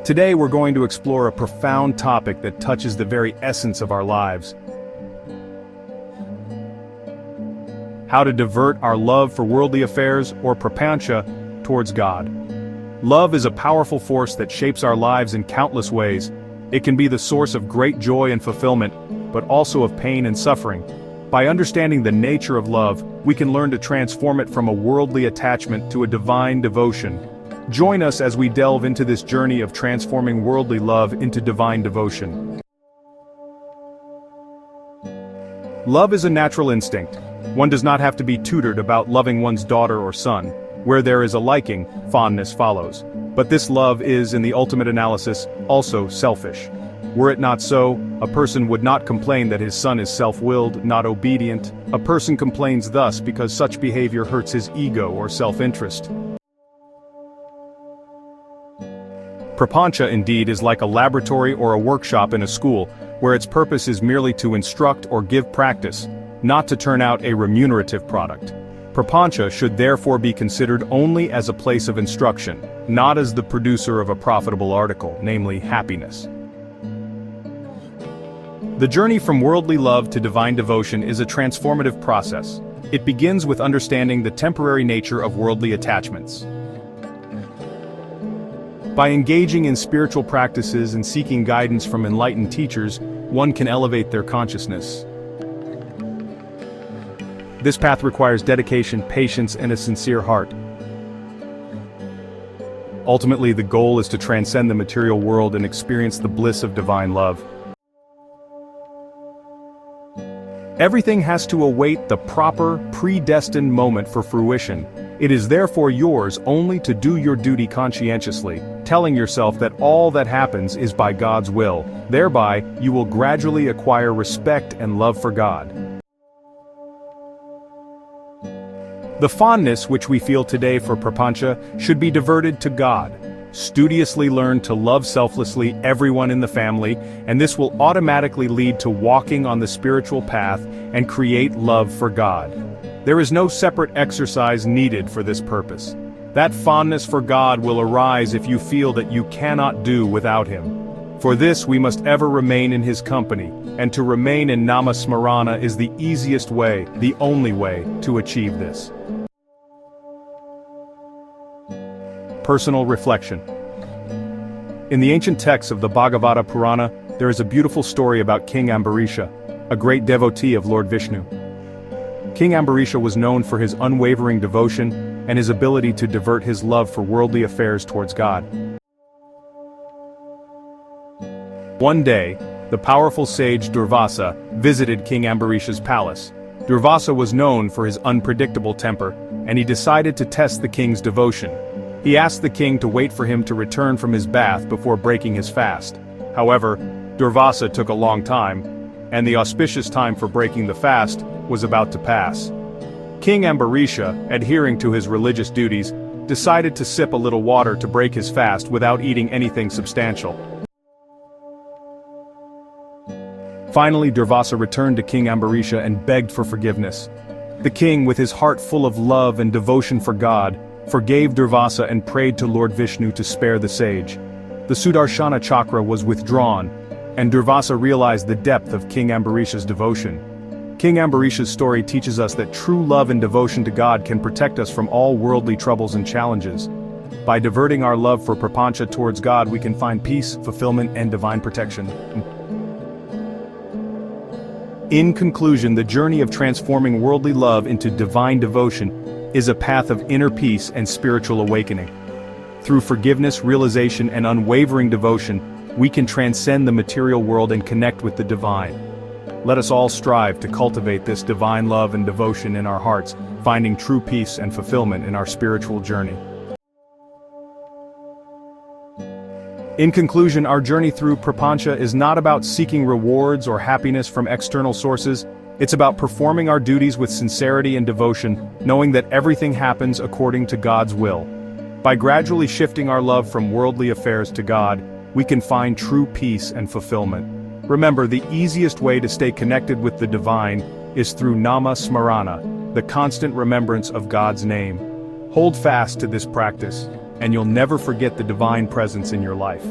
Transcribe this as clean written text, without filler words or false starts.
Today we're going to explore a profound topic that touches the very essence of our lives. How to divert our love for worldly affairs, or Prapancha, towards God. Love is a powerful force that shapes our lives in countless ways. It can be the source of great joy and fulfillment, but also of pain and suffering. By understanding the nature of love, we can learn to transform it from a worldly attachment to a divine devotion. Join us as we delve into this journey of transforming worldly love into divine devotion. Love is a natural instinct. One does not have to be tutored about loving one's daughter or son. Where there is a liking, fondness follows. But this love is, in the ultimate analysis, also selfish. Were it not so, a person would not complain that his son is self-willed, not obedient. A person complains thus because such behavior hurts his ego or self-interest. Prapancha indeed is like a laboratory or a workshop in a school, where its purpose is merely to instruct or give practice, not to turn out a remunerative product. Prapancha should therefore be considered only as a place of instruction, not as the producer of a profitable article, namely happiness. The journey from worldly love to divine devotion is a transformative process. It begins with understanding the temporary nature of worldly attachments. By engaging in spiritual practices and seeking guidance from enlightened teachers, one can elevate their consciousness. This path requires dedication, patience, and a sincere heart. Ultimately, the goal is to transcend the material world and experience the bliss of divine love. Everything has to await the proper, predestined moment for fruition. It is therefore yours only to do your duty conscientiously, telling yourself that all that happens is by God's will. Thereby, you will gradually acquire respect and love for God. The fondness which we feel today for Prapancha should be diverted to God. Studiously learn to love selflessly everyone in the family, and this will automatically lead to walking on the spiritual path and create love for God. There is no separate exercise needed for this purpose. That fondness for God will arise if you feel that you cannot do without Him. For this we must ever remain in His company, and to remain in nama-smarana is the easiest way, the only way, to achieve this. Personal reflection. In the ancient texts of the Bhagavata Purana, there is a beautiful story about King Ambarisha, a great devotee of Lord Vishnu. King Ambarisha was known for his unwavering devotion and his ability to divert his love for worldly affairs towards God. One day, the powerful sage Durvasa visited King Ambarisha's palace. Durvasa was known for his unpredictable temper, and he decided to test the king's devotion. He asked the king to wait for him to return from his bath before breaking his fast. However, Durvasa took a long time, and the auspicious time for breaking the fast was about to pass. King Ambarisha, adhering to his religious duties, decided to sip a little water to break his fast without eating anything substantial. Finally, Durvasa returned to King Ambarisha and begged for forgiveness. The king, with his heart full of love and devotion for God, forgave Durvasa and prayed to Lord Vishnu to spare the sage. The Sudarshana chakra was withdrawn, and Durvasa realized the depth of King Ambarisha's devotion. King Ambarisha's story teaches us that true love and devotion to God can protect us from all worldly troubles and challenges. By diverting our love for Prapancha towards God, we can find peace, fulfillment, and divine protection. In conclusion, the journey of transforming worldly love into divine devotion is a path of inner peace and spiritual awakening. Through forgiveness, realization, and unwavering devotion, we can transcend the material world and connect with the divine. Let us all strive to cultivate this divine love and devotion in our hearts, finding true peace and fulfillment in our spiritual journey. In conclusion, our journey through Prapancha is not about seeking rewards or happiness from external sources. It's about performing our duties with sincerity and devotion, knowing that everything happens according to God's will. By gradually shifting our love from worldly affairs to God, we can find true peace and fulfillment. Remember, the easiest way to stay connected with the divine is through nama-smarana, the constant remembrance of God's name. Hold fast to this practice, and you'll never forget the divine presence in your life.